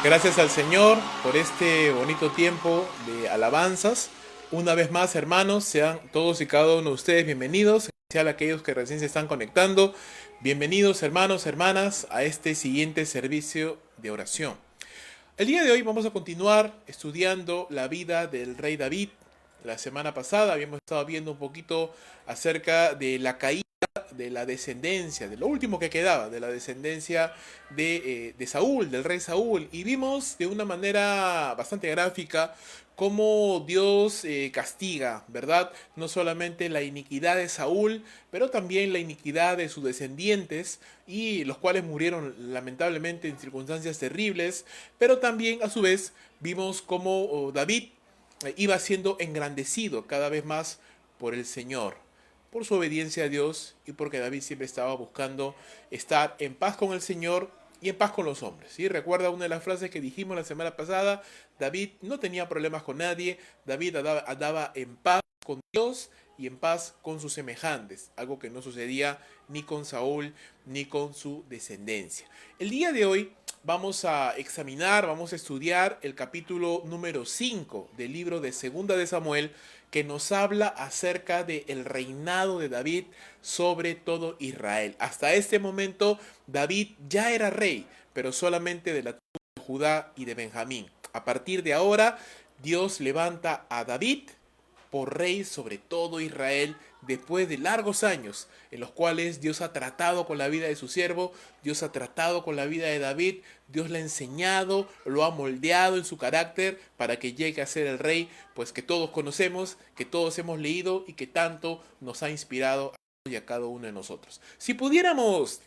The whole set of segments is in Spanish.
Gracias al Señor por este bonito tiempo de alabanzas. Una vez más, hermanos, sean todos y cada uno de ustedes bienvenidos, en especial aquellos que recién se están conectando. Bienvenidos, hermanos, hermanas, a este siguiente servicio de oración. El día de hoy vamos a continuar estudiando la vida del rey David. La semana pasada habíamos estado viendo un poquito acerca de la caída de la descendencia, de lo último que quedaba, de la descendencia de Saúl, del rey Saúl, y vimos de una manera bastante gráfica cómo Dios castiga, ¿verdad? No solamente la iniquidad de Saúl, pero también la iniquidad de sus descendientes, y los cuales murieron lamentablemente en circunstancias terribles, pero también a su vez vimos cómo David iba siendo engrandecido cada vez más por el Señor, por su obediencia a Dios y porque David siempre estaba buscando estar en paz con el Señor y en paz con los hombres. ¿Sí? Recuerda una de las frases que dijimos la semana pasada: David no tenía problemas con nadie, David andaba en paz con Dios y en paz con sus semejantes, algo que no sucedía ni con Saúl ni con su descendencia. El día de hoy vamos a examinar, vamos a estudiar el capítulo número 5 del libro de Segunda de Samuel, que nos habla acerca del reinado de David sobre todo Israel. Hasta este momento David ya era rey, pero solamente de la tribu de Judá y de Benjamín. A partir de ahora, Dios levanta a David por rey sobre todo Israel, después de largos años en los cuales Dios ha tratado con la vida de su siervo, Dios ha tratado con la vida de David, Dios le ha enseñado, lo ha moldeado en su carácter para que llegue a ser el rey, pues que todos conocemos, que todos hemos leído y que tanto nos ha inspirado a cada uno de nosotros. Si pudiéramos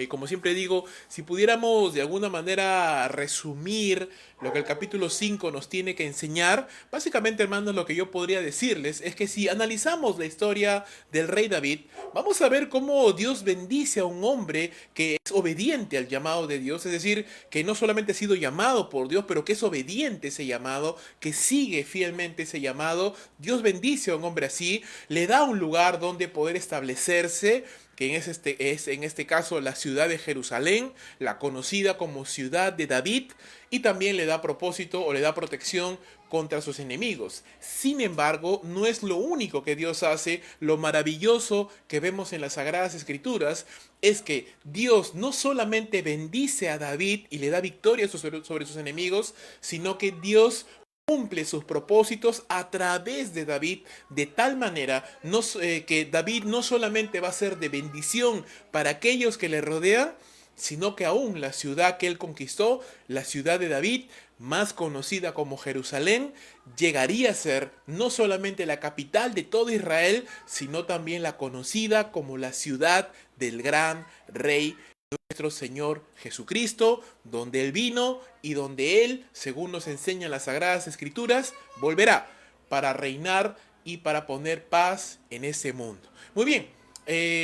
como siempre digo, si pudiéramos de alguna manera resumir lo que el capítulo 5 nos tiene que enseñar, básicamente, hermanos, lo que yo podría decirles es que si analizamos la historia del rey David, vamos a ver cómo Dios bendice a un hombre que es obediente al llamado de Dios, es decir, que no solamente ha sido llamado por Dios, pero que es obediente a ese llamado, que sigue fielmente ese llamado. Dios bendice a un hombre así, le da un lugar donde poder establecerse, que es en este caso la ciudad de Jerusalén, la conocida como ciudad de David, y también le da propósito o le da protección contra sus enemigos. Sin embargo, no es lo único que Dios hace. Lo maravilloso que vemos en las Sagradas Escrituras es que Dios no solamente bendice a David y le da victoria sobre sus enemigos, sino que Dios cumple sus propósitos a través de David, de tal manera que David no solamente va a ser de bendición para aquellos que le rodean, sino que aún la ciudad que él conquistó, la ciudad de David, más conocida como Jerusalén, llegaría a ser no solamente la capital de todo Israel, sino también la conocida como la ciudad del gran rey nuestro Señor Jesucristo, donde Él vino y donde Él, según nos enseñan las Sagradas Escrituras, volverá para reinar y para poner paz en ese mundo. Muy bien,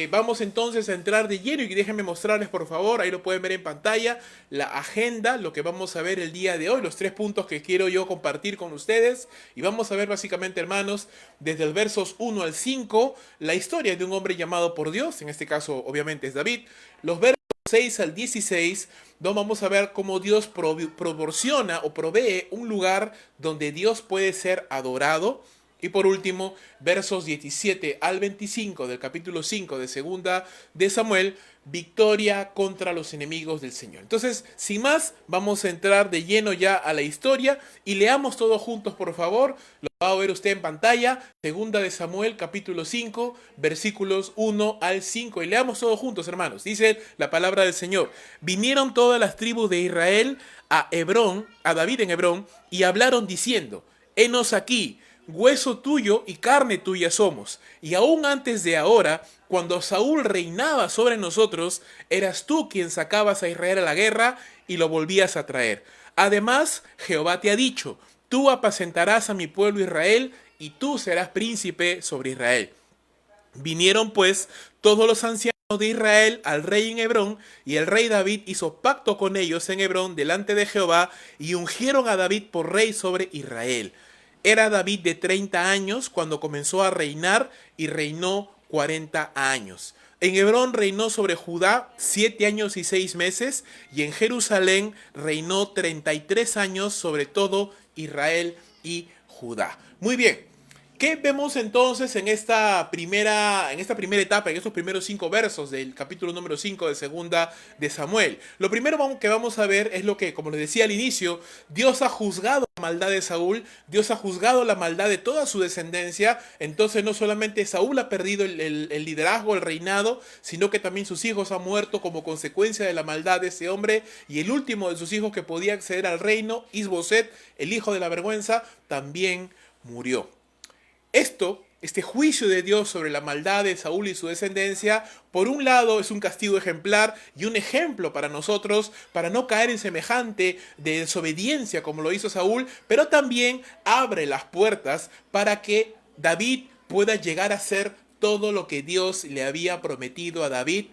vamos entonces a entrar de lleno y déjenme mostrarles, por favor, ahí lo pueden ver en pantalla, la agenda, lo que vamos a ver el día de hoy, los 3 puntos que quiero yo compartir con ustedes. Y vamos a ver básicamente, hermanos, desde el versos 1 al 5, la historia de un hombre llamado por Dios, en este caso obviamente es David. Los versos 6 al 16, donde vamos a ver cómo Dios proporciona o provee un lugar donde Dios puede ser adorado. Y por último, versos 17 al 25 del capítulo 5 de Segunda de Samuel, victoria contra los enemigos del Señor. Entonces, sin más, vamos a entrar de lleno ya a la historia y leamos todos juntos, por favor. Lo va a ver usted en pantalla, Segunda de Samuel, capítulo 5, versículos 1 al 5. Y leamos todos juntos, hermanos. Dice la palabra del Señor: vinieron todas las tribus de Israel a Hebrón, a David en Hebrón, y hablaron diciendo: henos aquí, hueso tuyo y carne tuya somos. Y aún antes de ahora, cuando Saúl reinaba sobre nosotros, eras tú quien sacabas a Israel a la guerra y lo volvías a traer. Además, Jehová te ha dicho: tú apacentarás a mi pueblo Israel, y tú serás príncipe sobre Israel. Vinieron pues todos los ancianos de Israel al rey en Hebrón, y el rey David hizo pacto con ellos en Hebrón delante de Jehová, y ungieron a David por rey sobre Israel. Era David de 30 años cuando comenzó a reinar y reinó 40 años. En Hebrón reinó sobre Judá 7 años y 6 meses, y en Jerusalén reinó 33 años sobre todo Israel y Judá. Muy bien. ¿Qué vemos entonces en esta primera etapa, en estos primeros 5 versos del capítulo número 5 de segunda de Samuel? Lo primero que vamos a ver es lo que, como les decía al inicio, Dios ha juzgado la maldad de Saúl, Dios ha juzgado la maldad de toda su descendencia. Entonces no solamente Saúl ha perdido el liderazgo, el reinado, sino que también sus hijos han muerto como consecuencia de la maldad de ese hombre, y el último de sus hijos que podía acceder al reino, Isboset, el hijo de la vergüenza, también murió. Este juicio de Dios sobre la maldad de Saúl y su descendencia, por un lado es un castigo ejemplar y un ejemplo para nosotros, para no caer en semejante de desobediencia como lo hizo Saúl, pero también abre las puertas para que David pueda llegar a ser todo lo que Dios le había prometido a David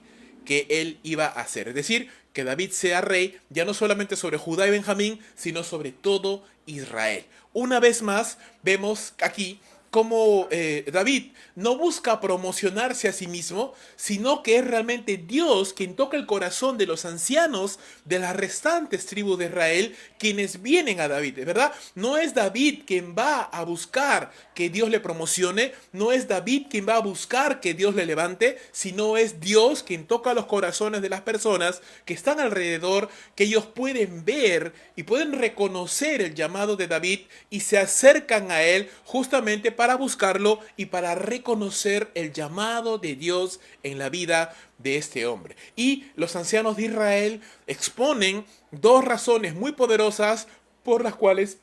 que él iba a hacer. Es decir, que David sea rey ya no solamente sobre Judá y Benjamín, sino sobre todo Israel. Una vez más, vemos aquí como David no busca promocionarse a sí mismo, sino que es realmente Dios quien toca el corazón de los ancianos de las restantes tribus de Israel, quienes vienen a David, ¿verdad? No es David quien va a buscar que Dios le promocione, no es David quien va a buscar que Dios le levante, sino es Dios quien toca los corazones de las personas que están alrededor, que ellos pueden ver y pueden reconocer el llamado de David y se acercan a él justamente para buscarlo y para reconocer el llamado de Dios en la vida de este hombre. Y los ancianos de Israel exponen dos razones muy poderosas por las cuales,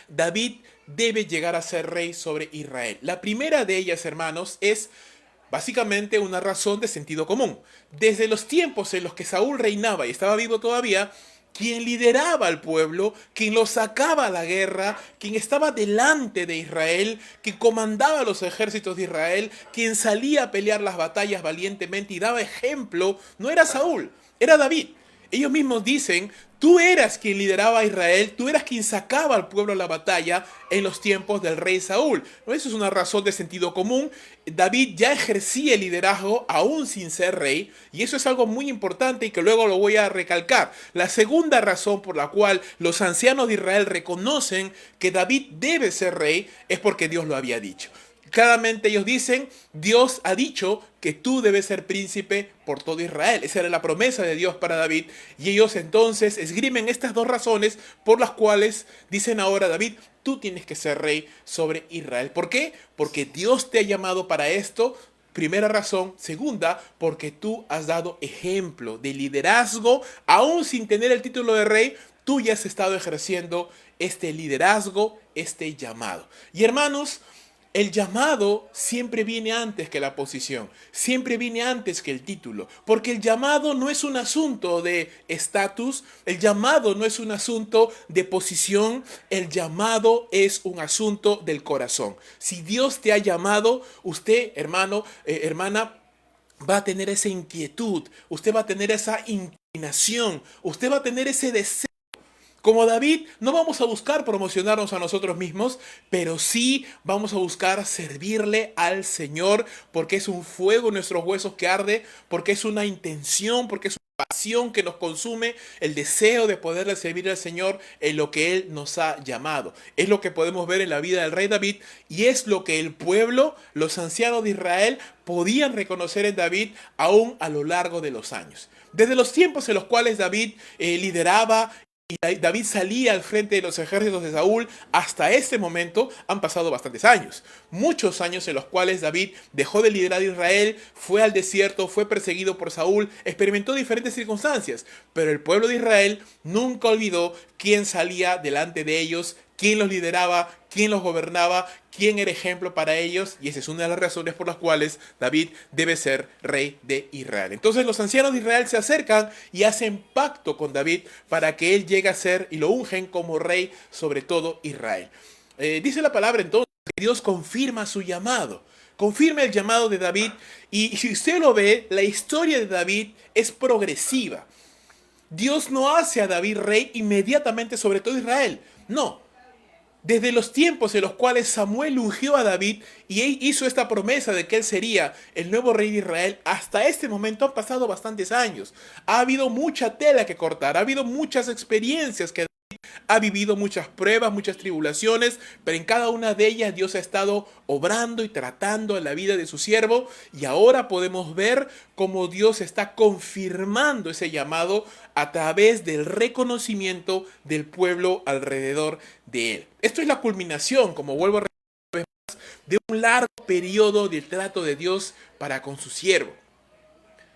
David debe llegar a ser rey sobre Israel. La primera de ellas, hermanos, es básicamente una razón de sentido común. Desde los tiempos en los que Saúl reinaba y estaba vivo todavía, quien lideraba al pueblo, quien lo sacaba a la guerra, quien estaba delante de Israel, quien comandaba los ejércitos de Israel, quien salía a pelear las batallas valientemente y daba ejemplo, no era Saúl, era David. Ellos mismos dicen, tú eras quien lideraba a Israel, tú eras quien sacaba al pueblo a la batalla en los tiempos del rey Saúl. Eso es una razón de sentido común. David ya ejercía el liderazgo aún sin ser rey, y eso es algo muy importante y que luego lo voy a recalcar. La segunda razón por la cual los ancianos de Israel reconocen que David debe ser rey es porque Dios lo había dicho. Claramente ellos dicen, Dios ha dicho que tú debes ser príncipe por todo Israel. Esa era la promesa de Dios para David. Y ellos entonces esgrimen estas dos razones por las cuales dicen ahora, David, tú tienes que ser rey sobre Israel. ¿Por qué? Porque Dios te ha llamado para esto. Primera razón. Segunda, porque tú has dado ejemplo de liderazgo, aún sin tener el título de rey. Tú ya has estado ejerciendo este liderazgo, este llamado. Y hermanos, el llamado siempre viene antes que la posición, siempre viene antes que el título, porque el llamado no es un asunto de estatus, el llamado no es un asunto de posición, el llamado es un asunto del corazón. Si Dios te ha llamado, usted, hermano, hermana, va a tener esa inquietud, usted va a tener esa inclinación, usted va a tener ese deseo. Como David, no vamos a buscar promocionarnos a nosotros mismos, pero sí vamos a buscar servirle al Señor, porque es un fuego en nuestros huesos que arde, porque es una intención, porque es una pasión que nos consume, el deseo de poderle servir al Señor en lo que Él nos ha llamado. Es lo que podemos ver en la vida del rey David, y es lo que el pueblo, los ancianos de Israel, podían reconocer en David aún a lo largo de los años. Desde los tiempos en los cuales David lideraba, y David salía al frente de los ejércitos de Saúl, hasta este momento han pasado bastantes años. Muchos años en los cuales David dejó de liderar a Israel, fue al desierto, fue perseguido por Saúl, experimentó diferentes circunstancias. Pero el pueblo de Israel nunca olvidó quién salía delante de ellos, quién los lideraba, quién los gobernaba, quién era ejemplo para ellos, y esa es una de las razones por las cuales David debe ser rey de Israel. Entonces los ancianos de Israel se acercan y hacen pacto con David para que él llegue a ser y lo ungen como rey sobre todo Israel. Dice la palabra entonces que Dios confirma su llamado, confirma el llamado de David, y si usted lo ve, la historia de David es progresiva. Dios no hace a David rey inmediatamente sobre todo Israel, no. Desde los tiempos en los cuales Samuel ungió a David y él hizo esta promesa de que él sería el nuevo rey de Israel, hasta este momento han pasado bastantes años. Ha habido mucha tela que cortar, ha habido muchas experiencias que ha vivido, muchas pruebas, muchas tribulaciones, pero en cada una de ellas Dios ha estado obrando y tratando en la vida de su siervo, y ahora podemos ver cómo Dios está confirmando ese llamado a través del reconocimiento del pueblo alrededor de él. Esto es la culminación, como vuelvo a repetir, de un largo periodo del trato de Dios para con su siervo.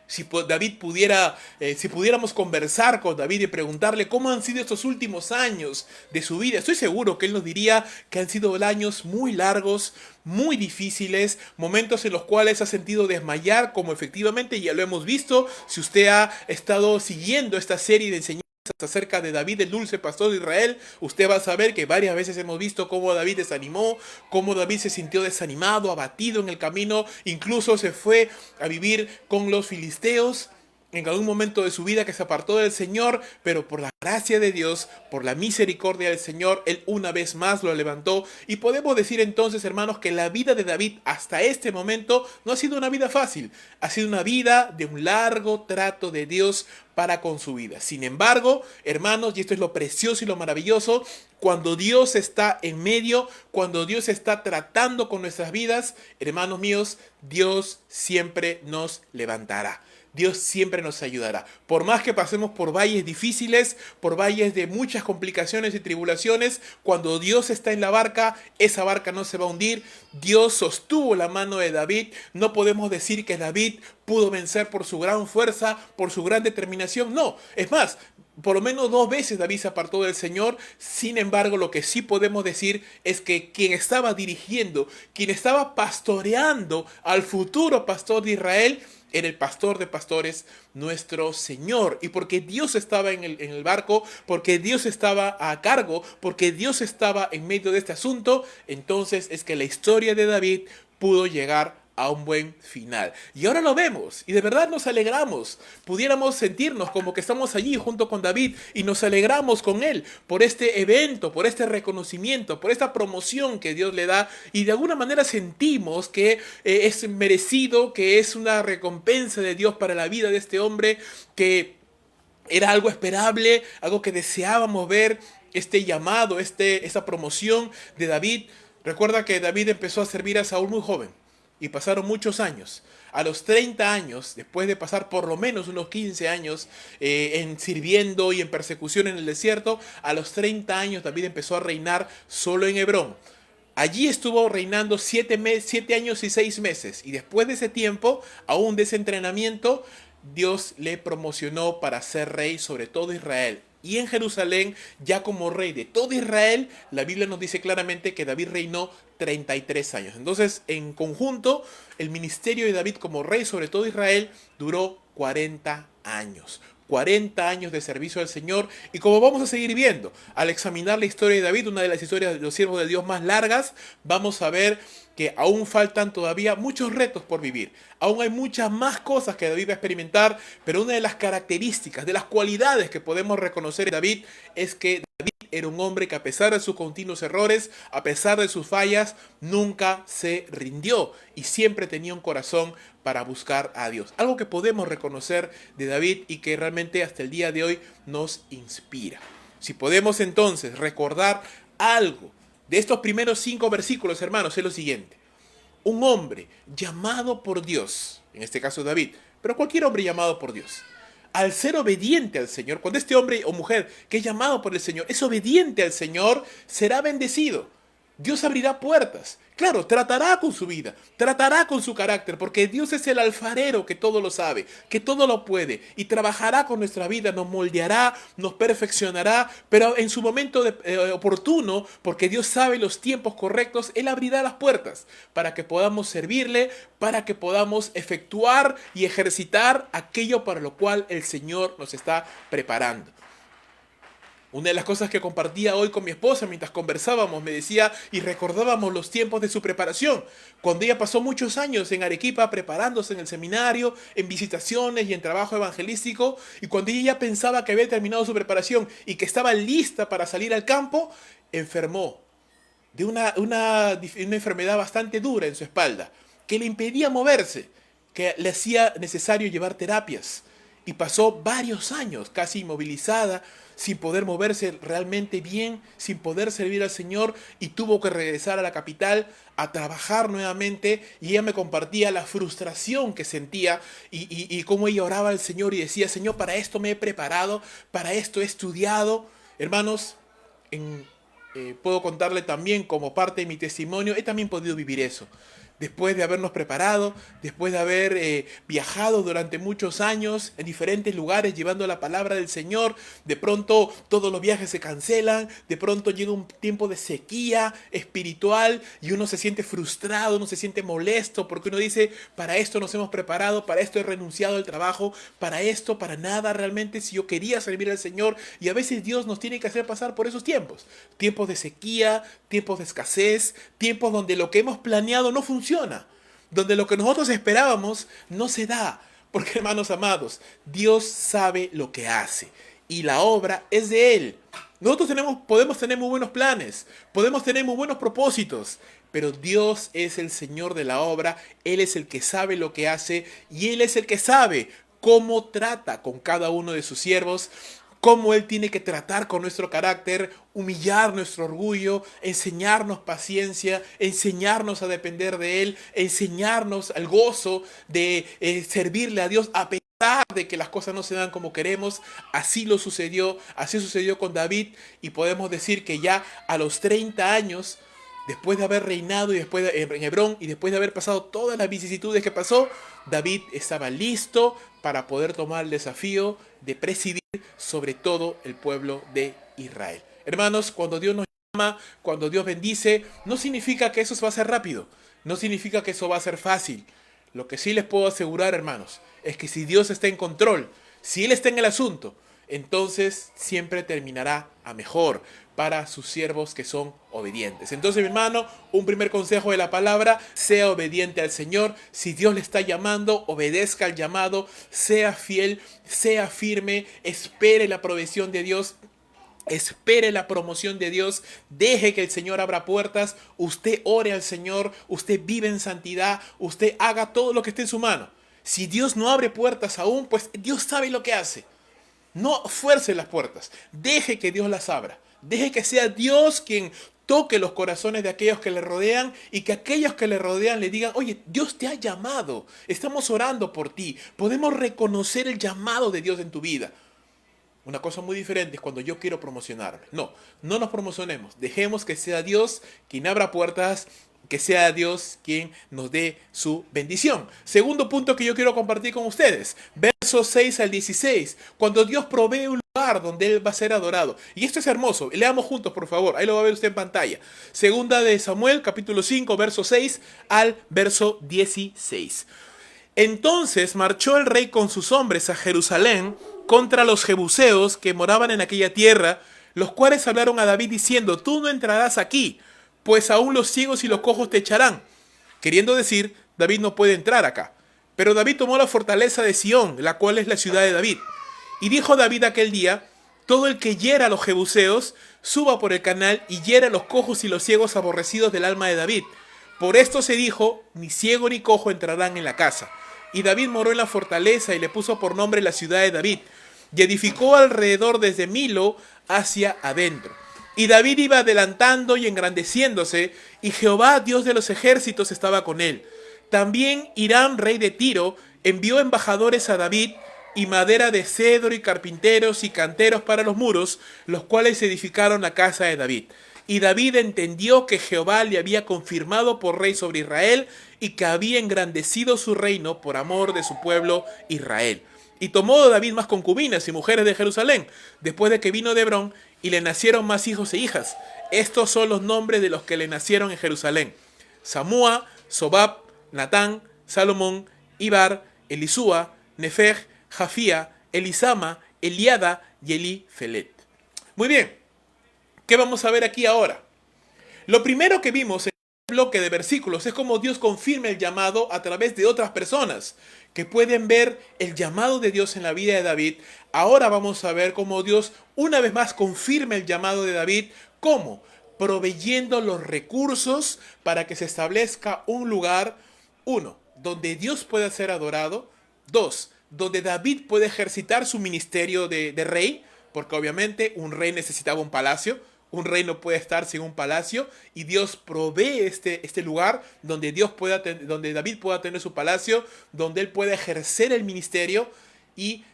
Si David pudiera, si pudiéramos conversar con David y preguntarle cómo han sido estos últimos años de su vida, estoy seguro que él nos diría que han sido años muy largos, muy difíciles, momentos en los cuales ha sentido desmayar, como efectivamente ya lo hemos visto. Si usted ha estado siguiendo esta serie de enseñanzas acerca de David, el dulce pastor de Israel, usted va a saber que varias veces hemos visto cómo David desanimó, cómo David se sintió desanimado, abatido en el camino, incluso se fue a vivir con los filisteos en algún momento de su vida, que se apartó del Señor, pero por la gracia de Dios, por la misericordia del Señor, Él una vez más lo levantó. Y podemos decir entonces, hermanos, que la vida de David hasta este momento no ha sido una vida fácil, ha sido una vida de un largo trato de Dios para con su vida. Sin embargo, hermanos, y esto es lo precioso y lo maravilloso, cuando Dios está en medio, cuando Dios está tratando con nuestras vidas, hermanos míos, Dios siempre nos levantará. Dios siempre nos ayudará. Por más que pasemos por valles difíciles, por valles de muchas complicaciones y tribulaciones, cuando Dios está en la barca, esa barca no se va a hundir. Dios sostuvo la mano de David. No podemos decir que David pudo vencer por su gran fuerza, por su gran determinación. No, es más, por lo menos 2 veces David se apartó del Señor. Sin embargo, lo que sí podemos decir es que quien estaba dirigiendo, quien estaba pastoreando al futuro pastor de Israel, era el pastor de pastores, nuestro Señor. Y porque Dios estaba en el barco, porque Dios estaba a cargo, porque Dios estaba en medio de este asunto, entonces es que la historia de David pudo llegar a un buen final. Y ahora lo vemos y de verdad nos alegramos. Pudiéramos sentirnos como que estamos allí junto con David y nos alegramos con él por este evento, por este reconocimiento, por esta promoción que Dios le da, y de alguna manera sentimos que es merecido, que es una recompensa de Dios para la vida de este hombre, que era algo esperable, algo que deseábamos ver, este llamado, esta promoción de David. Recuerda que David empezó a servir a Saúl muy joven. Y pasaron muchos años. A los 30 años, después de pasar por lo menos unos 15 años en sirviendo y en persecución en el desierto, a los 30 años David empezó a reinar solo en Hebrón. Allí estuvo reinando 7 años y 6 meses. Y después de ese tiempo, aún de ese entrenamiento, Dios le promocionó para ser rey sobre todo Israel. Y en Jerusalén, ya como rey de todo Israel, la Biblia nos dice claramente que David reinó 33 años. Entonces, en conjunto, el ministerio de David como rey sobre todo Israel duró 40 años. 40 años de servicio al Señor. Y como vamos a seguir viendo, al examinar la historia de David, una de las historias de los siervos de Dios más largas, vamos a ver que aún faltan todavía muchos retos por vivir. Aún hay muchas más cosas que David va a experimentar, pero una de las características, de las cualidades que podemos reconocer en David, es que David era un hombre que, a pesar de sus continuos errores, a pesar de sus fallas, nunca se rindió y siempre tenía un corazón para buscar a Dios. Algo que podemos reconocer de David y que realmente hasta el día de hoy nos inspira. Si podemos entonces recordar algo de estos primeros 5 versículos, hermanos, es lo siguiente. Un hombre llamado por Dios, en este caso David, pero cualquier hombre llamado por Dios, al ser obediente al Señor, cuando este hombre o mujer que es llamado por el Señor es obediente al Señor, será bendecido. Dios abrirá puertas. Claro, tratará con su vida, tratará con su carácter, porque Dios es el alfarero que todo lo sabe, que todo lo puede, y trabajará con nuestra vida, nos moldeará, nos perfeccionará, pero en su momento oportuno, porque Dios sabe los tiempos correctos, Él abrirá las puertas para que podamos servirle, para que podamos efectuar y ejercitar aquello para lo cual el Señor nos está preparando. Una de las cosas que compartía hoy con mi esposa mientras conversábamos, me decía y recordábamos los tiempos de su preparación, cuando ella pasó muchos años en Arequipa preparándose en el seminario, en visitaciones y en trabajo evangelístico, y cuando ella ya pensaba que había terminado su preparación y que estaba lista para salir al campo, enfermó. de una enfermedad bastante dura en su espalda, que le impedía moverse, que le hacía necesario llevar terapias. Y pasó varios años casi inmovilizada, sin poder moverse realmente bien, sin poder servir al Señor, y tuvo que regresar a la capital a trabajar nuevamente. Y ella me compartía la frustración que sentía y cómo ella oraba al Señor y decía: Señor, para esto me he preparado, para esto he estudiado. Hermanos, puedo contarle también como parte de mi testimonio, he también podido vivir eso. Después de habernos preparado, después de haber viajado durante muchos años en diferentes lugares llevando la palabra del Señor, de pronto todos los viajes se cancelan, de pronto llega un tiempo de sequía espiritual y uno se siente frustrado, uno se siente molesto porque uno dice: para esto nos hemos preparado, para esto he renunciado al trabajo, para esto, para nada realmente, si yo quería servir al Señor. Y a veces Dios nos tiene que hacer pasar por esos tiempos, tiempos de sequía, tiempos de escasez, tiempos donde lo que hemos planeado no funciona, donde lo que nosotros esperábamos no se da. Porque, hermanos amados, Dios sabe lo que hace y la obra es de Él. Nosotros podemos tener muy buenos planes, podemos tener muy buenos propósitos, pero Dios es el Señor de la obra. Él es el que sabe lo que hace y Él es el que sabe cómo trata con cada uno de sus siervos, cómo Él tiene que tratar con nuestro carácter, humillar nuestro orgullo, enseñarnos paciencia, enseñarnos a depender de Él, enseñarnos al gozo de servirle a Dios a pesar de que las cosas no se dan como queremos. Así sucedió con David, y podemos decir que ya a los 30 años, después de haber reinado en Hebrón y después de haber pasado todas las vicisitudes que pasó, David estaba listo para poder tomar el desafío de presidir sobre todo el pueblo de Israel. Hermanos, cuando Dios nos llama, cuando Dios bendice, no significa que eso va a ser rápido, no significa que eso va a ser fácil. Lo que sí les puedo asegurar, hermanos, es que si Dios está en control, si Él está en el asunto, entonces siempre terminará a mejor para sus siervos que son obedientes. Entonces, mi hermano, un primer consejo de la palabra: sea obediente al Señor. Si Dios le está llamando, obedezca al llamado, sea fiel, sea firme, espere la provisión de Dios, espere la promoción de Dios, deje que el Señor abra puertas, usted ore al Señor, usted vive en santidad, usted haga todo lo que esté en su mano. Si Dios no abre puertas aún, pues Dios sabe lo que hace. No fuerce las puertas, deje que Dios las abra, deje que sea Dios quien toque los corazones de aquellos que le rodean, y que aquellos que le rodean le digan: oye, Dios te ha llamado, estamos orando por ti, podemos reconocer el llamado de Dios en tu vida. Una cosa muy diferente es cuando yo quiero promocionarme. No nos promocionemos. Dejemos que sea Dios quien abra puertas, que sea Dios quien nos dé su bendición. Segundo punto que yo quiero compartir con ustedes. Versos 6 al 16. Cuando Dios provee un lugar donde Él va a ser adorado. Y esto es hermoso. Leamos juntos, por favor. Ahí lo va a ver usted en pantalla. Segunda de Samuel, capítulo 5, verso 6 al verso 16. Entonces marchó el rey con sus hombres a Jerusalén contra los jebuseos que moraban en aquella tierra, los cuales hablaron a David diciendo: tú no entrarás aquí, pues aún los ciegos y los cojos te echarán. Queriendo decir, David no puede entrar acá. Pero David tomó la fortaleza de Sión, la cual es la ciudad de David. Y dijo David aquel día: todo el que hiera a los jebuseos, suba por el canal y hiera a los cojos y los ciegos aborrecidos del alma de David. Por esto se dijo: ni ciego ni cojo entrarán en la casa. Y David moró en la fortaleza y le puso por nombre la ciudad de David, y edificó alrededor desde Milo hacia adentro. Y David iba adelantando y engrandeciéndose, y Jehová, Dios de los ejércitos, estaba con él. También Hiram, rey de Tiro, envió embajadores a David, y madera de cedro, y carpinteros y canteros para los muros, los cuales edificaron la casa de David. Y David entendió que Jehová le había confirmado por rey sobre Israel, y que había engrandecido su reino por amor de su pueblo Israel. Y tomó David más concubinas y mujeres de Jerusalén, después de que vino de Hebrón, y le nacieron más hijos e hijas. Estos son los nombres de los que le nacieron en Jerusalén: Samúa, Sobab, Natán, Salomón, Ibar, Elisúa, Nefeg, Jafía, Elisama, Eliada y Elifelet. Muy bien, ¿qué vamos a ver aquí ahora? Lo primero que vimos en este bloque de versículos es cómo Dios confirma el llamado a través de otras personas que pueden ver el llamado de Dios en la vida de David. Ahora vamos a ver cómo Dios una vez más confirma el llamado de David. ¿Cómo? proveyendo los recursos para que se establezca un lugar, uno, donde Dios pueda ser adorado, dos, donde David puede ejercitar su ministerio de rey, porque obviamente un rey necesitaba un palacio, un rey no puede estar sin un palacio, y Dios provee este lugar donde, donde David pueda tener su palacio, donde él pueda ejercer el ministerio. Y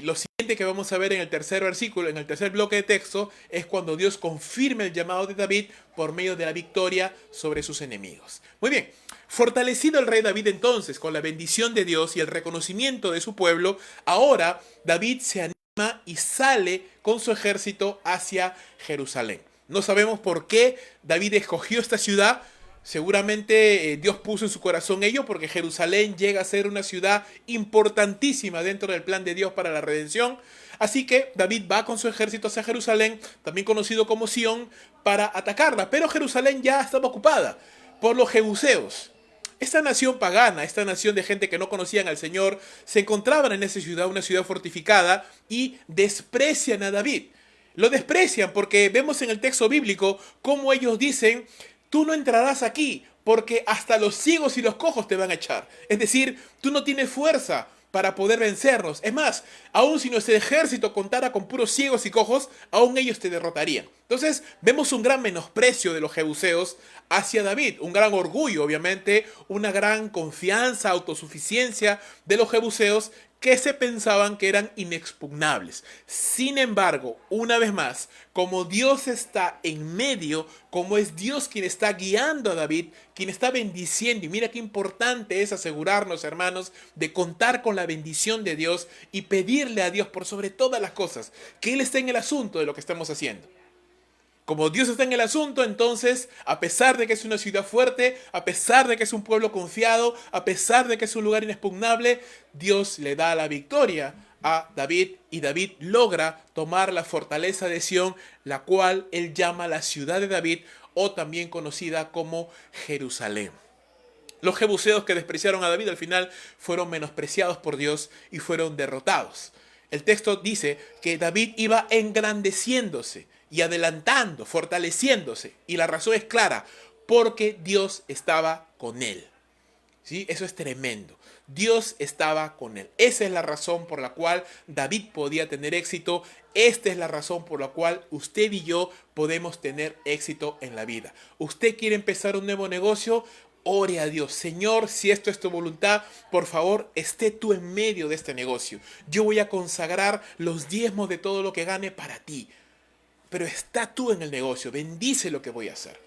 lo siguiente que vamos a ver en el tercer versículo, en el tercer bloque de texto, es cuando Dios confirma el llamado de David por medio de la victoria sobre sus enemigos. Muy bien, fortalecido el rey David entonces con la bendición de Dios y el reconocimiento de su pueblo, ahora David se anima y sale con su ejército hacia Jerusalén. No sabemos por qué David escogió esta ciudad. Seguramente Dios puso en su corazón ello porque Jerusalén llega a ser una ciudad importantísima dentro del plan de Dios para la redención. Así que David va con su ejército hacia Jerusalén, también conocido como Sión, para atacarla. Pero Jerusalén ya estaba ocupada por los jebuseos. Esta nación pagana, esta nación de gente que no conocían al Señor, se encontraban en esa ciudad, una ciudad fortificada, y desprecian a David. Lo desprecian porque vemos en el texto bíblico cómo ellos dicen: tú no entrarás aquí porque hasta los ciegos y los cojos te van a echar. Es decir, tú no tienes fuerza para poder vencernos. Es más, aun si nuestro ejército contara con puros ciegos y cojos, aún ellos te derrotarían. Entonces, vemos un gran menosprecio de los jebuseos hacia David, un gran orgullo, obviamente, una gran confianza, autosuficiencia de los jebuseos que se pensaban que eran inexpugnables. Sin embargo, una vez más, como Dios está en medio, como es Dios quien está guiando a David, quien está bendiciendo, y mira qué importante es asegurarnos, hermanos, de contar con la bendición de Dios y pedirle a Dios por sobre todas las cosas, que Él esté en el asunto de lo que estamos haciendo. Como Dios está en el asunto, entonces, a pesar de que es una ciudad fuerte, a pesar de que es un pueblo confiado, a pesar de que es un lugar inexpugnable, Dios le da la victoria a David y David logra tomar la fortaleza de Sión, la cual él llama la ciudad de David, o también conocida como Jerusalén. Los jebuseos que despreciaron a David al final fueron menospreciados por Dios y fueron derrotados. El texto dice que David iba engrandeciéndose y adelantando, fortaleciéndose. Y la razón es clara, porque Dios estaba con él. ¿Sí? Eso es tremendo. Dios estaba con él. Esa es la razón por la cual David podía tener éxito. Esta es la razón por la cual usted y yo podemos tener éxito en la vida. ¿Usted quiere empezar un nuevo negocio? Ore a Dios: Señor, si esto es tu voluntad, por favor, esté tú en medio de este negocio. Yo voy a consagrar los diezmos de todo lo que gane para ti. Pero está tú en el negocio, bendice lo que voy a hacer.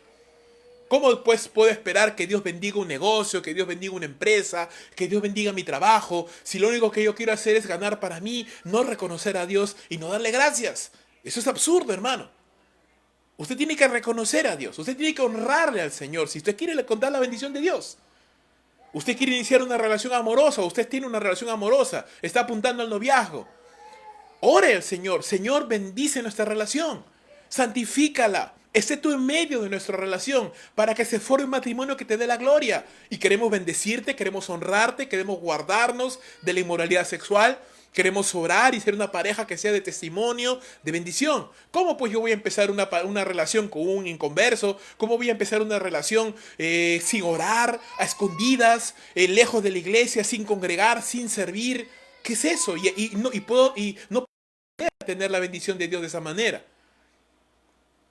¿Cómo pues puedo esperar que Dios bendiga un negocio, que Dios bendiga una empresa, que Dios bendiga mi trabajo, si lo único que yo quiero hacer es ganar para mí, no reconocer a Dios y no darle gracias? Eso es absurdo, hermano. Usted tiene que reconocer a Dios, usted tiene que honrarle al Señor si usted quiere contar la bendición de Dios. Usted quiere iniciar una relación amorosa, usted tiene una relación amorosa, está apuntando al noviazgo. Ore al Señor: Señor, bendice nuestra relación, santifícala, esté tú en medio de nuestra relación para que se forme un matrimonio que te dé la gloria. Y queremos bendecirte, queremos honrarte, queremos guardarnos de la inmoralidad sexual, queremos orar y ser una pareja que sea de testimonio, de bendición. ¿Cómo pues yo voy a empezar una relación con un inconverso? ¿Cómo voy a empezar una relación sin orar, a escondidas, lejos de la iglesia, sin congregar, sin servir? ¿Qué es eso? Y no puedo tener la bendición de Dios de esa manera.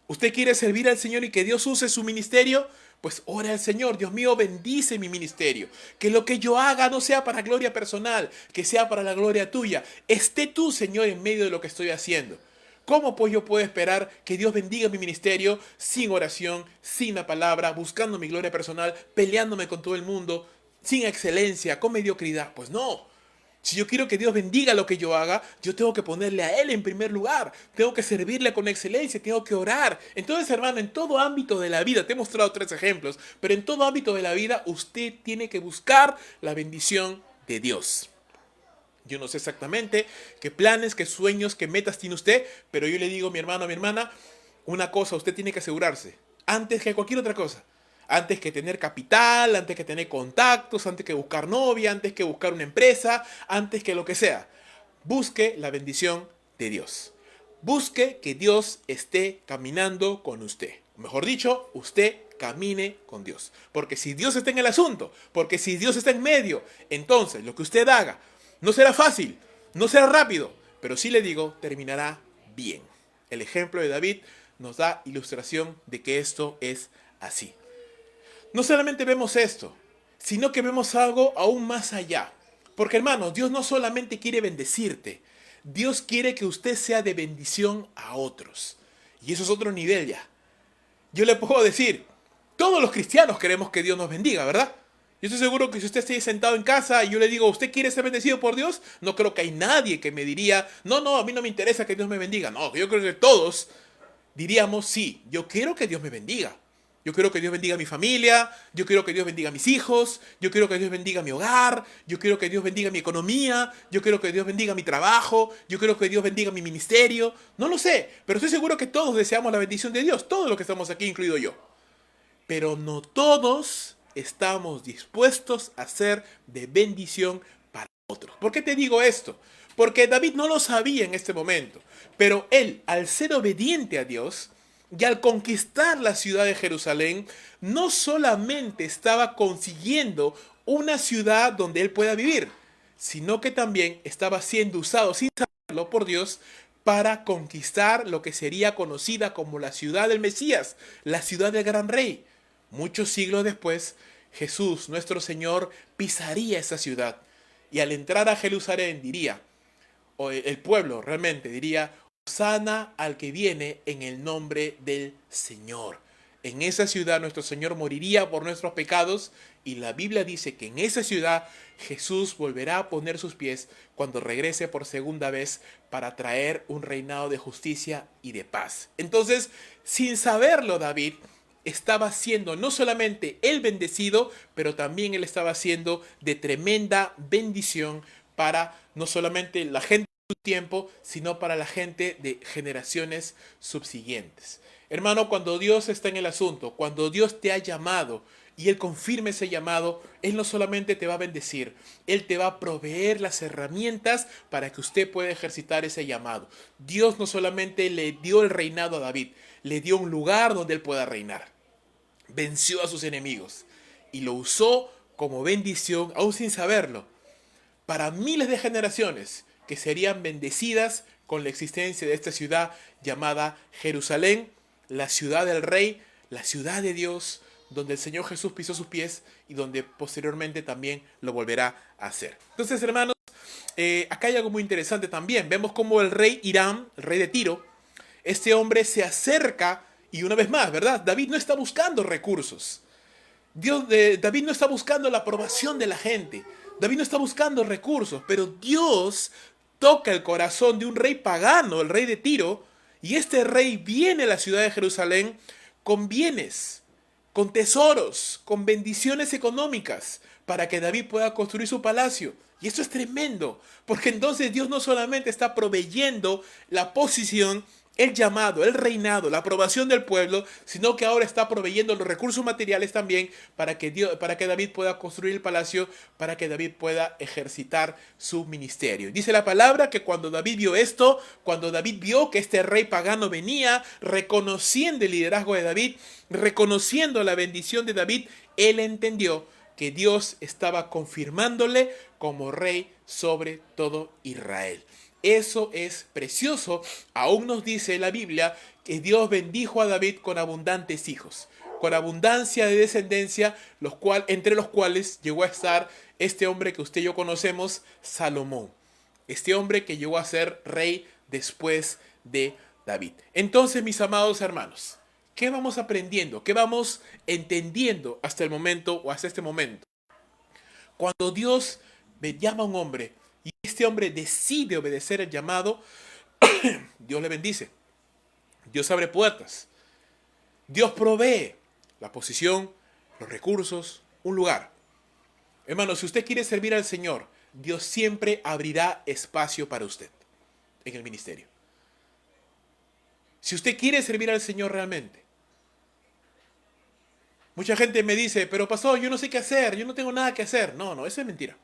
¿Usted quiere servir al Señor y que Dios use su ministerio? Pues ore al Señor: Dios mío, bendice mi ministerio. Que lo que yo haga no sea para gloria personal, que sea para la gloria tuya. Esté tú, Señor, en medio de lo que estoy haciendo. ¿Cómo pues yo puedo esperar que Dios bendiga mi ministerio sin oración, sin la palabra, buscando mi gloria personal, peleándome con todo el mundo, sin excelencia, con mediocridad? Pues no. Si yo quiero que Dios bendiga lo que yo haga, yo tengo que ponerle a Él en primer lugar. Tengo que servirle con excelencia, tengo que orar. Entonces, hermano, en todo ámbito de la vida, te he mostrado 3 ejemplos, pero en todo ámbito de la vida, usted tiene que buscar la bendición de Dios. Yo no sé exactamente qué planes, qué sueños, qué metas tiene usted, pero yo le digo, mi hermano, mi hermana, una cosa: usted tiene que asegurarse, antes que cualquier otra cosa. Antes que tener capital, antes que tener contactos, antes que buscar novia, antes que buscar una empresa, antes que lo que sea. Busque la bendición de Dios. Busque que Dios esté caminando con usted. Mejor dicho, usted camine con Dios. Porque si Dios está en el asunto, porque si Dios está en medio, entonces lo que usted haga no será fácil, no será rápido, pero sí le digo, terminará bien. El ejemplo de David nos da ilustración de que esto es así. No solamente vemos esto, sino que vemos algo aún más allá. Porque hermanos, Dios no solamente quiere bendecirte, Dios quiere que usted sea de bendición a otros. Y eso es otro nivel ya. Yo le puedo decir, todos los cristianos queremos que Dios nos bendiga, ¿verdad? Yo estoy seguro que si usted esté sentado en casa y yo le digo, ¿usted quiere ser bendecido por Dios? No creo que hay nadie que me diría, no, a mí no me interesa que Dios me bendiga. No, yo creo que todos diríamos, sí, yo quiero que Dios me bendiga. Yo quiero que Dios bendiga a mi familia, yo quiero que Dios bendiga a mis hijos, yo quiero que Dios bendiga mi hogar, yo quiero que Dios bendiga mi economía, yo quiero que Dios bendiga mi trabajo, yo quiero que Dios bendiga mi ministerio. No lo sé, pero estoy seguro que todos deseamos la bendición de Dios, todos los que estamos aquí, incluido yo. Pero no todos estamos dispuestos a ser de bendición para otros. ¿Por qué te digo esto? Porque David no lo sabía en este momento, pero él, al ser obediente a Dios y al conquistar la ciudad de Jerusalén, no solamente estaba consiguiendo una ciudad donde él pueda vivir, sino que también estaba siendo usado sin saberlo por Dios para conquistar lo que sería conocida como la ciudad del Mesías, la ciudad del gran rey. Muchos siglos después, Jesús, nuestro Señor, pisaría esa ciudad y al entrar a Jerusalén diría, o el pueblo realmente diría, Hosana al que viene en el nombre del Señor. En esa ciudad nuestro Señor moriría por nuestros pecados y la Biblia dice que en esa ciudad Jesús volverá a poner sus pies cuando regrese por segunda vez para traer un reinado de justicia y de paz. Entonces, sin saberlo, David estaba siendo no solamente el bendecido, pero también él estaba siendo de tremenda bendición para no solamente la gente de su tiempo, sino para la gente de generaciones subsiguientes. Hermano, cuando Dios está en el asunto, cuando Dios te ha llamado y Él confirme ese llamado, Él no solamente te va a bendecir, Él te va a proveer las herramientas para que usted pueda ejercitar ese llamado. Dios no solamente le dio el reinado a David, le dio un lugar donde Él pueda reinar. Venció a sus enemigos y lo usó como bendición, aún sin saberlo, para miles de generaciones que serían bendecidas con la existencia de esta ciudad llamada Jerusalén, la ciudad del rey, la ciudad de Dios, donde el Señor Jesús pisó sus pies y donde posteriormente también lo volverá a hacer. Entonces, hermanos, acá hay algo muy interesante también. Vemos cómo el rey Hiram, el rey de Tiro, este hombre se acerca y una vez más, ¿verdad? David no está buscando recursos. David no está buscando la aprobación de la gente. David no está buscando recursos, pero Dios toca el corazón de un rey pagano, el rey de Tiro, y este rey viene a la ciudad de Jerusalén con bienes, con tesoros, con bendiciones económicas, para que David pueda construir su palacio. Y esto es tremendo, porque entonces Dios no solamente está proveyendo la posición, el llamado, el reinado, la aprobación del pueblo, sino que ahora está proveyendo los recursos materiales también para que David pueda construir el palacio, para que David pueda ejercitar su ministerio. Dice la palabra que cuando David vio esto, cuando David vio que este rey pagano venía, reconociendo el liderazgo de David, reconociendo la bendición de David, él entendió que Dios estaba confirmándole como rey sobre todo Israel. Eso es precioso. Aún nos dice la Biblia que Dios bendijo a David con abundantes hijos, con abundancia de descendencia, entre los cuales llegó a estar este hombre que usted y yo conocemos, Salomón. Este hombre que llegó a ser rey después de David. Entonces, mis amados hermanos, ¿qué vamos aprendiendo? ¿Qué vamos entendiendo hasta el momento o hasta este momento? Cuando Dios llama a un hombre y este hombre decide obedecer el llamado, Dios le bendice. Dios abre puertas. Dios provee la posición, los recursos, un lugar. Hermano, si usted quiere servir al Señor, Dios siempre abrirá espacio para usted en el ministerio. Si usted quiere servir al Señor realmente. Mucha gente me dice, pero pastor, yo no sé qué hacer, yo no tengo nada que hacer. No, eso es mentira.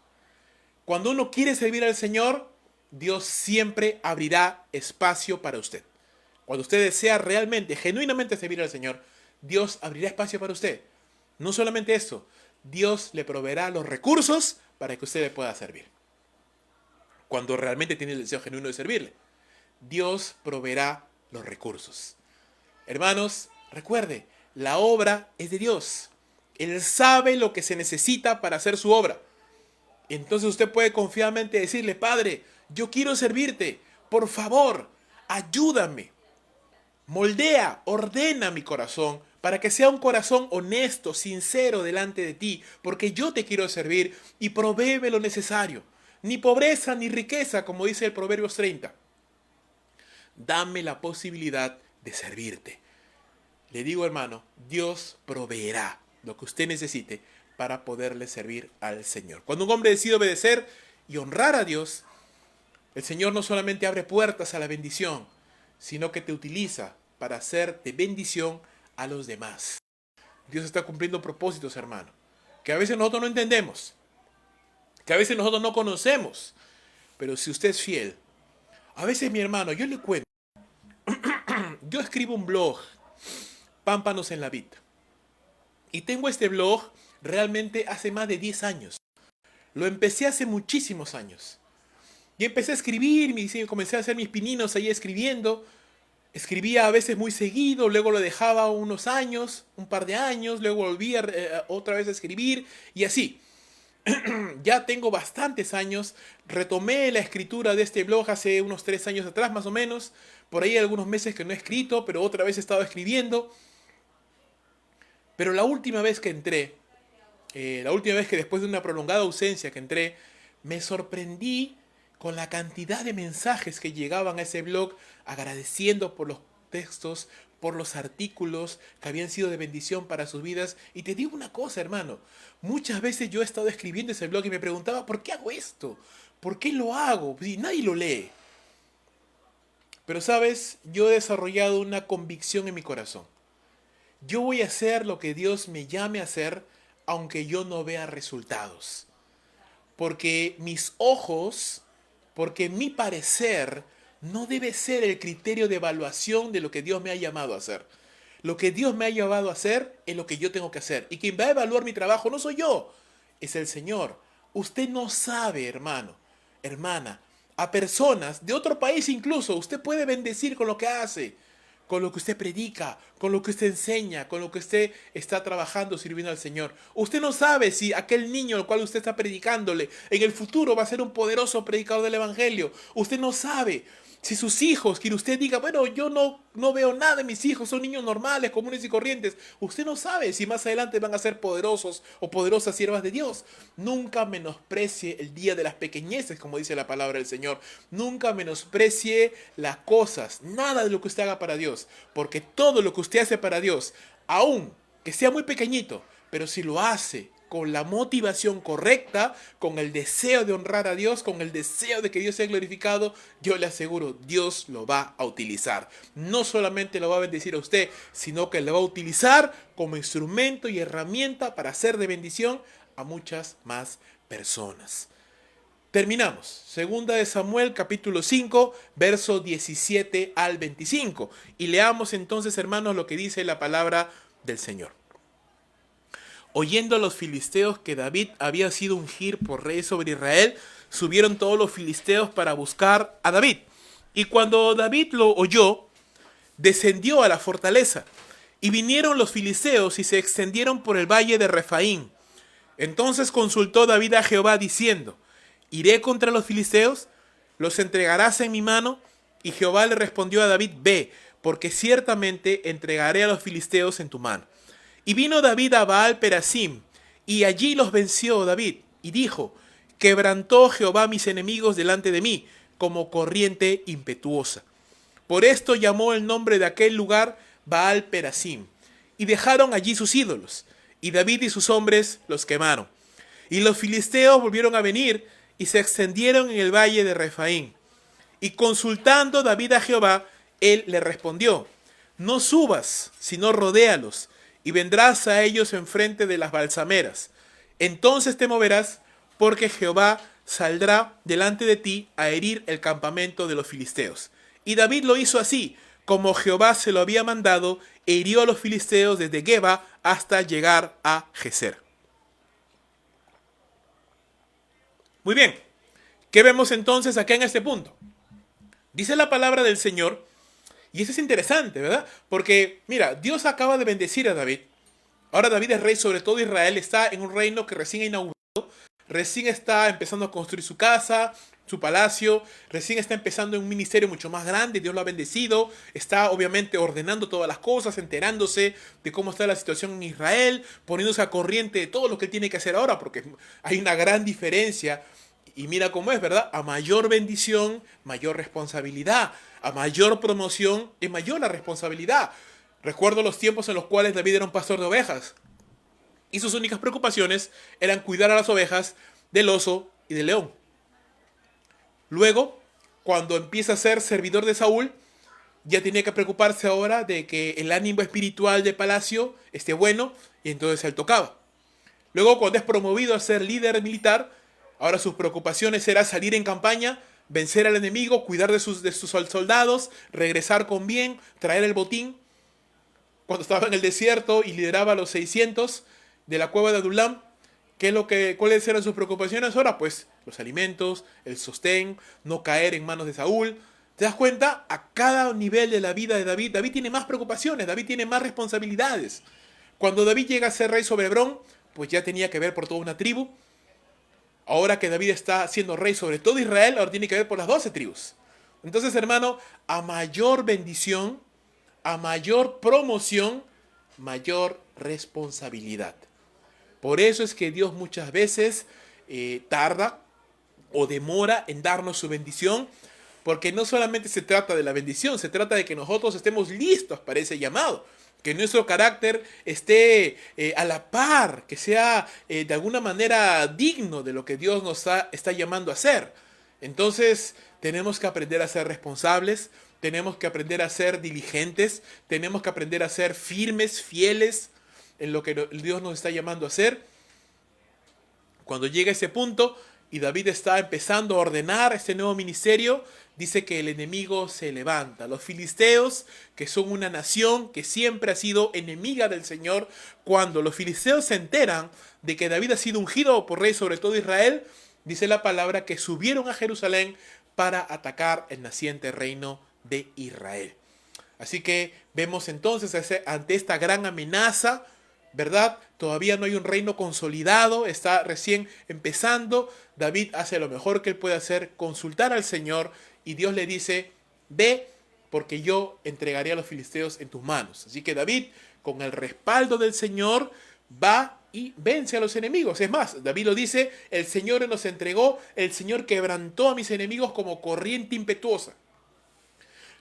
Cuando uno quiere servir al Señor, Dios siempre abrirá espacio para usted. Cuando usted desea realmente, genuinamente servir al Señor, Dios abrirá espacio para usted. No solamente eso, Dios le proveerá los recursos para que usted le pueda servir. Cuando realmente tiene el deseo genuino de servirle, Dios proveerá los recursos. Hermanos, recuerde, la obra es de Dios. Él sabe lo que se necesita para hacer su obra. Entonces usted puede confiadamente decirle: Padre, yo quiero servirte. Por favor, ayúdame. Moldea, ordena mi corazón para que sea un corazón honesto, sincero delante de ti, porque yo te quiero servir, y provéeme lo necesario. Ni pobreza ni riqueza, como dice el Proverbios 30. Dame la posibilidad de servirte. Le digo, hermano, Dios proveerá lo que usted necesite para poderle servir al Señor. Cuando un hombre decide obedecer y honrar a Dios, el Señor no solamente abre puertas a la bendición, sino que te utiliza para hacer de bendición a los demás. Dios está cumpliendo propósitos, hermano, que a veces nosotros no entendemos, que a veces nosotros no conocemos, pero si usted es fiel, a veces, mi hermano, yo le cuento, yo escribo un blog, Pámpanos en la Vid, y tengo este blog realmente hace más de 10 años. Lo empecé hace muchísimos años. Y empecé a escribir, comencé a hacer mis pininos ahí escribiendo. Escribía a veces muy seguido, luego lo dejaba unos años, un par de años, luego volvía otra vez a escribir y así. Ya tengo bastantes años, retomé la escritura de este blog hace unos 3 años atrás más o menos. Por ahí hay algunos meses que no he escrito, pero otra vez he estado escribiendo. Pero la última vez que entré, la última vez que después de una prolongada ausencia que entré, me sorprendí con la cantidad de mensajes que llegaban a ese blog agradeciendo por los textos, por los artículos que habían sido de bendición para sus vidas. Y te digo una cosa, hermano, muchas veces yo he estado escribiendo ese blog y me preguntaba: ¿por qué hago esto? ¿Por qué lo hago? Y nadie lo lee. Pero sabes, yo he desarrollado una convicción en mi corazón. Yo voy a hacer lo que Dios me llame a hacer, aunque yo no vea resultados. Porque mis ojos, porque mi parecer no debe ser el criterio de evaluación de lo que Dios me ha llamado a hacer. Lo que Dios me ha llamado a hacer es lo que yo tengo que hacer. Y quien va a evaluar mi trabajo no soy yo, es el Señor. Usted no sabe, hermano, hermana, a personas de otro país incluso, usted puede bendecir con lo que hace, con lo que usted predica, con lo que usted enseña, con lo que usted está trabajando, sirviendo al Señor. Usted no sabe si aquel niño al cual usted está predicándole en el futuro va a ser un poderoso predicador del Evangelio. Usted no sabe si sus hijos, quien usted diga: bueno, yo no veo nada en mis hijos, son niños normales, comunes y corrientes. Usted no sabe si más adelante van a ser poderosos o poderosas siervas de Dios. Nunca menosprecie el día de las pequeñeces, como dice la palabra del Señor. Nunca menosprecie las cosas, nada de lo que usted haga para Dios, porque todo lo que usted hace para Dios, aun que sea muy pequeñito, pero si lo hace con la motivación correcta, con el deseo de honrar a Dios, con el deseo de que Dios sea glorificado, yo le aseguro, Dios lo va a utilizar. No solamente lo va a bendecir a usted, sino que lo va a utilizar como instrumento y herramienta para hacer de bendición a muchas más personas. Terminamos. Segunda de Samuel, capítulo 5, verso 17 al 25. Y leamos entonces, hermanos, lo que dice la palabra del Señor. Oyendo a los filisteos que David había sido ungir por rey sobre Israel, subieron todos los filisteos para buscar a David. Y cuando David lo oyó, descendió a la fortaleza. Y vinieron los filisteos y se extendieron por el valle de Refaín. Entonces consultó David a Jehová diciendo: ¿iré contra los filisteos? ¿Los entregarás en mi mano? Y Jehová le respondió a David: ve, porque ciertamente entregaré a los filisteos en tu mano. Y vino David a Baal Perasim, y allí los venció David, y dijo: quebrantó Jehová mis enemigos delante de mí, como corriente impetuosa. Por esto llamó el nombre de aquel lugar Baal Perasim, y dejaron allí sus ídolos, y David y sus hombres los quemaron. Y los filisteos volvieron a venir, y se extendieron en el valle de Refaín. Y consultando David a Jehová, él le respondió: no subas, sino rodéalos, y vendrás a ellos enfrente de las balsameras. Entonces te moverás, porque Jehová saldrá delante de ti a herir el campamento de los filisteos. Y David lo hizo así, como Jehová se lo había mandado, e hirió a los filisteos desde Geba hasta llegar a Geser. Muy bien, ¿qué vemos entonces acá en este punto? Dice la palabra del Señor, y eso es interesante, ¿verdad? Porque, mira, Dios acaba de bendecir a David. Ahora David es rey sobre todo Israel, está en un reino que recién ha inaugurado, recién está empezando a construir su casa, su palacio, recién está empezando en un ministerio mucho más grande, Dios lo ha bendecido, está obviamente ordenando todas las cosas, enterándose de cómo está la situación en Israel, poniéndose a corriente de todo lo que él tiene que hacer ahora, porque hay una gran diferencia. Y mira cómo es, ¿verdad? A mayor bendición, mayor responsabilidad. A mayor promoción, es mayor la responsabilidad. Recuerdo los tiempos en los cuales David era un pastor de ovejas. Y sus únicas preocupaciones eran cuidar a las ovejas del oso y del león. Luego, cuando empieza a ser servidor de Saúl, ya tenía que preocuparse ahora de que el ánimo espiritual del palacio esté bueno, y entonces él tocaba. Luego, cuando es promovido a ser líder militar, ahora sus preocupaciones era salir en campaña, vencer al enemigo, cuidar de sus soldados, regresar con bien, traer el botín. Cuando estaba en el desierto y lideraba a los 600 de la cueva de Adulam, ¿cuáles eran sus preocupaciones ahora? Pues los alimentos, el sostén, no caer en manos de Saúl. ¿Te das cuenta? A cada nivel de la vida de David, David tiene más preocupaciones, David tiene más responsabilidades. Cuando David llega a ser rey sobre Hebrón, pues ya tenía que ver por toda una tribu. Ahora que David está siendo rey sobre todo Israel, ahora tiene que ver por las 12 tribus. Entonces, hermano, a mayor bendición, a mayor promoción, mayor responsabilidad. Por eso es que Dios muchas veces tarda o demora en darnos su bendición, porque no solamente se trata de la bendición, se trata de que nosotros estemos listos para ese llamado, que nuestro carácter esté a la par, que sea de alguna manera digno de lo que Dios nos está llamando a hacer. Entonces tenemos que aprender a ser responsables, tenemos que aprender a ser diligentes, tenemos que aprender a ser firmes, fieles en lo que Dios nos está llamando a hacer. Cuando llega ese punto y David está empezando a ordenar este nuevo ministerio, dice que el enemigo se levanta. Los filisteos, que son una nación que siempre ha sido enemiga del Señor, cuando los filisteos se enteran de que David ha sido ungido por rey sobre todo Israel, dice la palabra que subieron a Jerusalén para atacar el naciente reino de Israel. Así que vemos entonces ante esta gran amenaza, ¿verdad? Todavía no hay un reino consolidado, está recién empezando. David hace lo mejor que él puede hacer, consultar al Señor, y Dios le dice, ve, porque yo entregaré a los filisteos en tus manos. Así que David, con el respaldo del Señor, va y vence a los enemigos. Es más, David lo dice, el Señor nos entregó, el Señor quebrantó a mis enemigos como corriente impetuosa.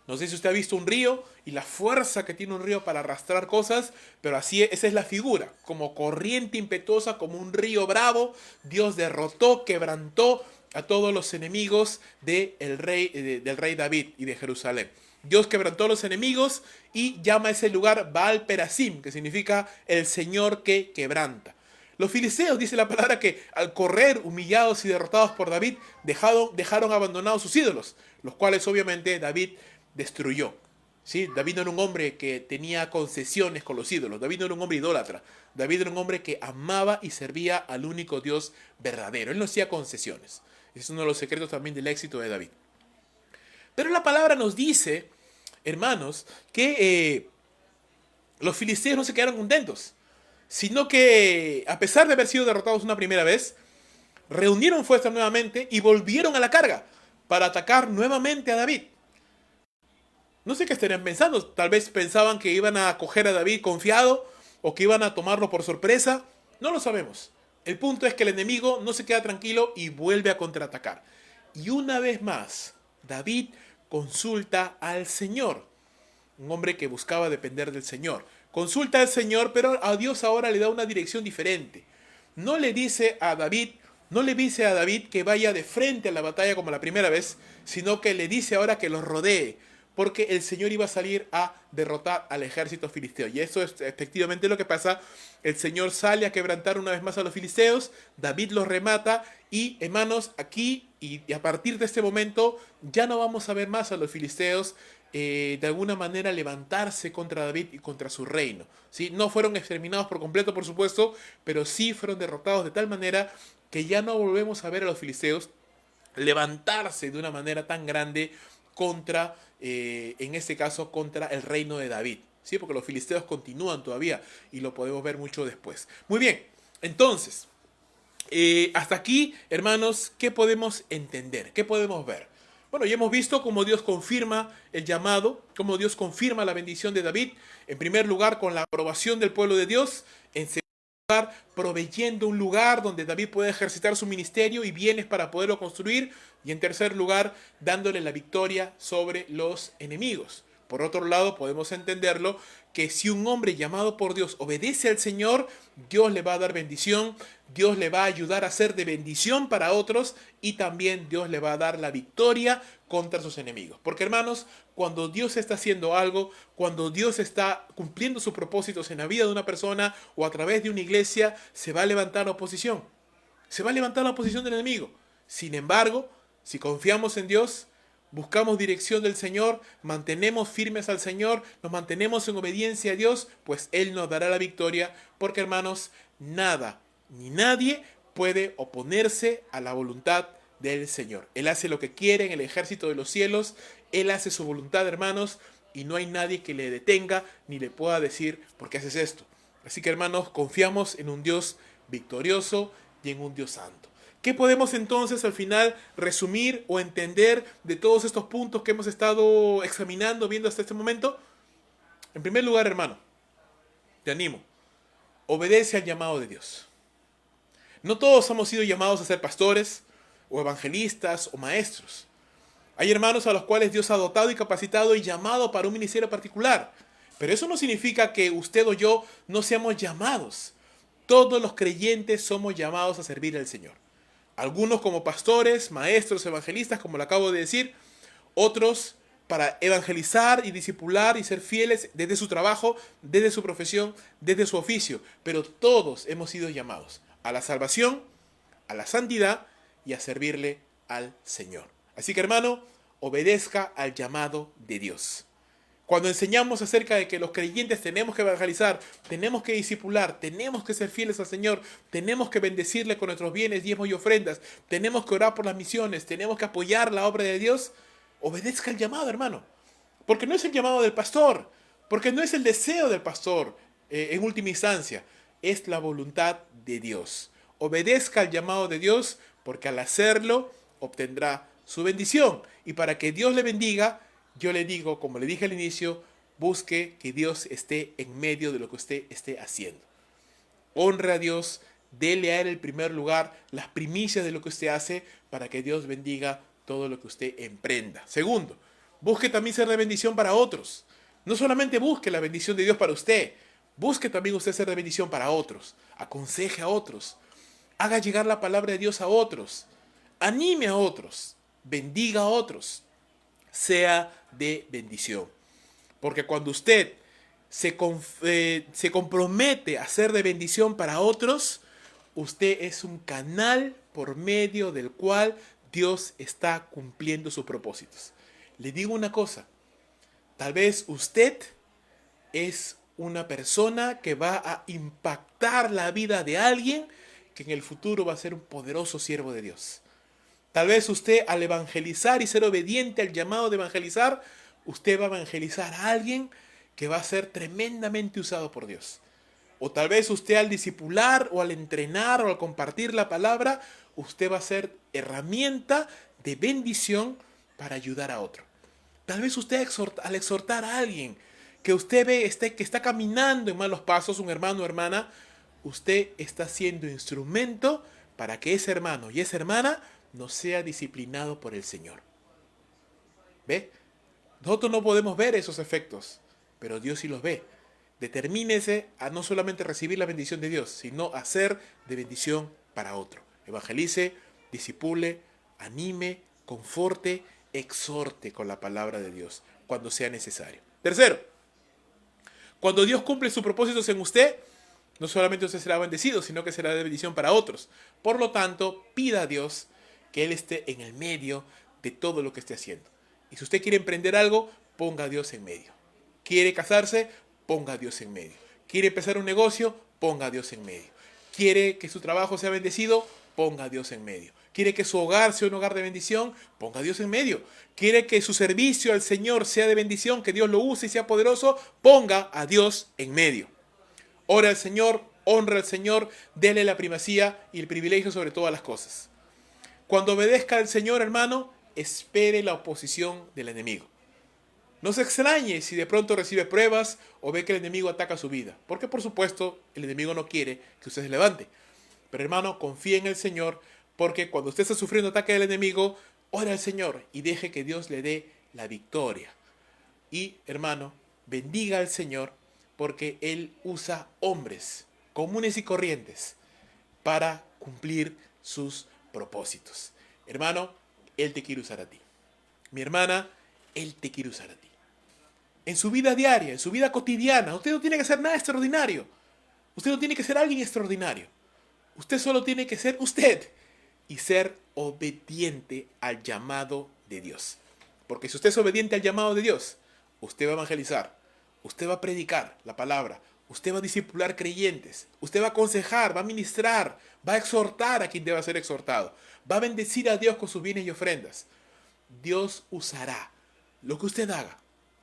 No sé si usted ha visto un río y la fuerza que tiene un río para arrastrar cosas, pero así esa es la figura, como corriente impetuosa, como un río bravo. Dios derrotó, quebrantó a todos los enemigos del rey David y de Jerusalén. Dios quebrantó a los enemigos y llama a ese lugar Baal Perasim, que significa el Señor que quebranta. Los filisteos, dice la palabra, que al correr humillados y derrotados por David, dejaron abandonados sus ídolos, los cuales obviamente David destruyó. ¿Sí? David no era un hombre que tenía concesiones con los ídolos. David no era un hombre idólatra. David era un hombre que amaba y servía al único Dios verdadero. Él no hacía concesiones. Ese es uno de los secretos también del éxito de David. Pero la palabra nos dice, hermanos, que los filisteos no se quedaron contentos, sino que, a pesar de haber sido derrotados una primera vez, reunieron fuerzas nuevamente y volvieron a la carga para atacar nuevamente a David. No sé qué estarían pensando. Tal vez pensaban que iban a coger a David confiado o que iban a tomarlo por sorpresa. No lo sabemos. El punto es que el enemigo no se queda tranquilo y vuelve a contraatacar. Y una vez más, David consulta al Señor. Un hombre que buscaba depender del Señor. Consulta al Señor, pero a Dios ahora le da una dirección diferente. No le dice a David que vaya de frente a la batalla como la primera vez, sino que le dice ahora que los rodee, porque el Señor iba a salir a derrotar al ejército filisteo. Y eso es efectivamente lo que pasa. El Señor sale a quebrantar una vez más a los filisteos, David los remata y, hermanos, aquí y a partir de este momento ya no vamos a ver más a los filisteos de alguna manera levantarse contra David y contra su reino. ¿Sí? No fueron exterminados por completo, por supuesto, pero sí fueron derrotados de tal manera que ya no volvemos a ver a los filisteos levantarse de una manera tan grande contra, en este caso, contra el reino de David. ¿Sí? Porque los filisteos continúan todavía y lo podemos ver mucho después. Muy bien, entonces, hasta aquí, hermanos, ¿qué podemos entender? ¿Qué podemos ver? Bueno, ya hemos visto cómo Dios confirma el llamado, cómo Dios confirma la bendición de David, en primer lugar con la aprobación del pueblo de Dios, en segundo lugar proveyendo un lugar donde David puede ejercitar su ministerio y bienes para poderlo construir, y en tercer lugar dándole la victoria sobre los enemigos. Por otro lado, podemos entenderlo que si un hombre llamado por Dios obedece al Señor, Dios le va a dar bendición, Dios le va a ayudar a ser de bendición para otros y también Dios le va a dar la victoria contra sus enemigos. Porque hermanos, cuando Dios está haciendo algo, cuando Dios está cumpliendo sus propósitos en la vida de una persona o a través de una iglesia, se va a levantar la oposición. Se va a levantar la oposición del enemigo. Sin embargo, si confiamos en Dios, buscamos dirección del Señor, mantenemos firmes al Señor, nos mantenemos en obediencia a Dios, pues Él nos dará la victoria, porque hermanos, nada ni nadie puede oponerse a la voluntad del Señor. Él hace lo que quiere en el ejército de los cielos, Él hace su voluntad, hermanos, y no hay nadie que le detenga ni le pueda decir, ¿por qué haces esto? Así que hermanos, confiamos en un Dios victorioso y en un Dios santo. ¿Qué podemos entonces al final resumir o entender de todos estos puntos que hemos estado examinando, viendo hasta este momento? En primer lugar, hermano, te animo, obedece al llamado de Dios. No todos hemos sido llamados a ser pastores, o evangelistas, o maestros. Hay hermanos a los cuales Dios ha dotado y capacitado y llamado para un ministerio particular. Pero eso no significa que usted o yo no seamos llamados. Todos los creyentes somos llamados a servir al Señor. Algunos como pastores, maestros, evangelistas, como lo acabo de decir. Otros para evangelizar y discipular y ser fieles desde su trabajo, desde su profesión, desde su oficio. Pero todos hemos sido llamados a la salvación, a la santidad y a servirle al Señor. Así que hermano, obedezca al llamado de Dios. Cuando enseñamos acerca de que los creyentes tenemos que evangelizar, tenemos que discipular, tenemos que ser fieles al Señor, tenemos que bendecirle con nuestros bienes, diezmos y ofrendas, tenemos que orar por las misiones, tenemos que apoyar la obra de Dios, obedezca el llamado, hermano. Porque no es el llamado del pastor, porque no es el deseo del pastor, en última instancia, es la voluntad de Dios. Obedezca al llamado de Dios, porque al hacerlo obtendrá su bendición. Y para que Dios le bendiga, yo le digo, como le dije al inicio, busque que Dios esté en medio de lo que usted esté haciendo. Honre a Dios, dele a Él el primer lugar, las primicias de lo que usted hace, para que Dios bendiga todo lo que usted emprenda. Segundo, busque también ser de bendición para otros. No solamente busque la bendición de Dios para usted, busque también usted ser de bendición para otros. Aconseje a otros. Haga llegar la palabra de Dios a otros. Anime a otros. Bendiga a otros. Sea de bendición. Porque cuando usted se compromete a ser de bendición para otros, usted es un canal por medio del cual Dios está cumpliendo sus propósitos. Le digo una cosa, tal vez usted es una persona que va a impactar la vida de alguien que en el futuro va a ser un poderoso siervo de Dios. Tal vez usted al evangelizar y ser obediente al llamado de evangelizar, usted va a evangelizar a alguien que va a ser tremendamente usado por Dios. O tal vez usted al discipular o al entrenar o al compartir la palabra, usted va a ser herramienta de bendición para ayudar a otro. Tal vez usted al exhortar a alguien que usted ve que está caminando en malos pasos, un hermano o hermana, usted está siendo instrumento para que ese hermano y esa hermana no sea disciplinado por el Señor. ¿Ve? Nosotros no podemos ver esos efectos, pero Dios sí los ve. Determínese a no solamente recibir la bendición de Dios, sino a ser de bendición para otro. Evangelice, discipule, anime, conforte, exhorte con la palabra de Dios. cuando sea necesario. Tercero, cuando Dios cumple sus propósitos en usted, no solamente usted será bendecido, sino que será de bendición para otros. Por lo tanto, pida a Dios que Él esté en el medio de todo lo que esté haciendo. Y si usted quiere emprender algo, ponga a Dios en medio. ¿Quiere casarse? Ponga a Dios en medio. ¿Quiere empezar un negocio? Ponga a Dios en medio. ¿Quiere que su trabajo sea bendecido? Ponga a Dios en medio. ¿Quiere que su hogar sea un hogar de bendición? Ponga a Dios en medio. ¿Quiere que su servicio al Señor sea de bendición, que Dios lo use y sea poderoso? Ponga a Dios en medio. Ora al Señor, honra al Señor, dele la primacía y el privilegio sobre todas las cosas. Cuando obedezca al Señor, hermano, espere la oposición del enemigo. No se extrañe si de pronto recibe pruebas o ve que el enemigo ataca su vida, porque por supuesto el enemigo no quiere que usted se levante. Pero hermano, confíe en el Señor, porque cuando usted está sufriendo ataque del enemigo, ora al Señor y deje que Dios le dé la victoria. Y hermano, bendiga al Señor, porque Él usa hombres comunes y corrientes para cumplir sus propósitos. Hermano, Él te quiere usar a ti. Mi hermana, Él te quiere usar a ti. En su vida diaria, en su vida cotidiana, usted no tiene que hacer nada extraordinario. Usted no tiene que ser alguien extraordinario. Usted solo tiene que ser usted y ser obediente al llamado de Dios. Porque si usted es obediente al llamado de Dios, usted va a evangelizar, usted va a predicar la palabra, usted va a discipular creyentes, usted va a aconsejar, va a ministrar, va a exhortar a quien deba ser exhortado, va a bendecir a Dios con sus bienes y ofrendas. Dios usará lo que usted haga.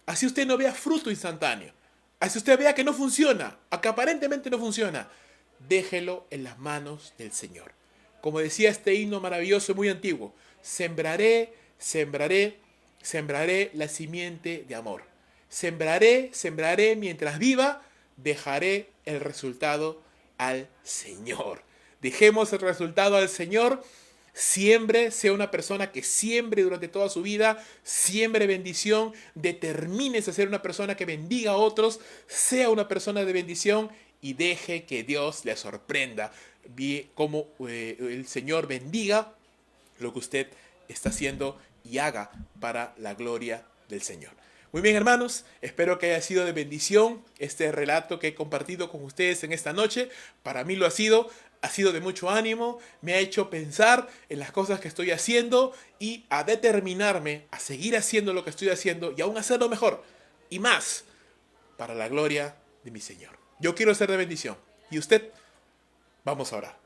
Así usted no vea fruto instantáneo. Así usted vea que no funciona, a que aparentemente no funciona. Déjelo en las manos del Señor. Como decía este himno maravilloso y muy antiguo, sembraré, sembraré, sembraré la simiente de amor. Sembraré, sembraré mientras viva, dejaré el resultado al Señor. Dejemos el resultado al Señor. Siembre, sea una persona que siembre durante toda su vida, siembre bendición, determínese a ser una persona que bendiga a otros, sea una persona de bendición y deje que Dios le sorprenda, como el Señor bendiga lo que usted está haciendo y haga para la gloria del Señor. Muy bien, hermanos, espero que haya sido de bendición este relato que he compartido con ustedes en esta noche. Para mí lo ha sido de mucho ánimo, me ha hecho pensar en las cosas que estoy haciendo y a determinarme a seguir haciendo lo que estoy haciendo y aún hacerlo mejor y más para la gloria de mi Señor. Yo quiero ser de bendición. ¿Y usted? Vamos a orar.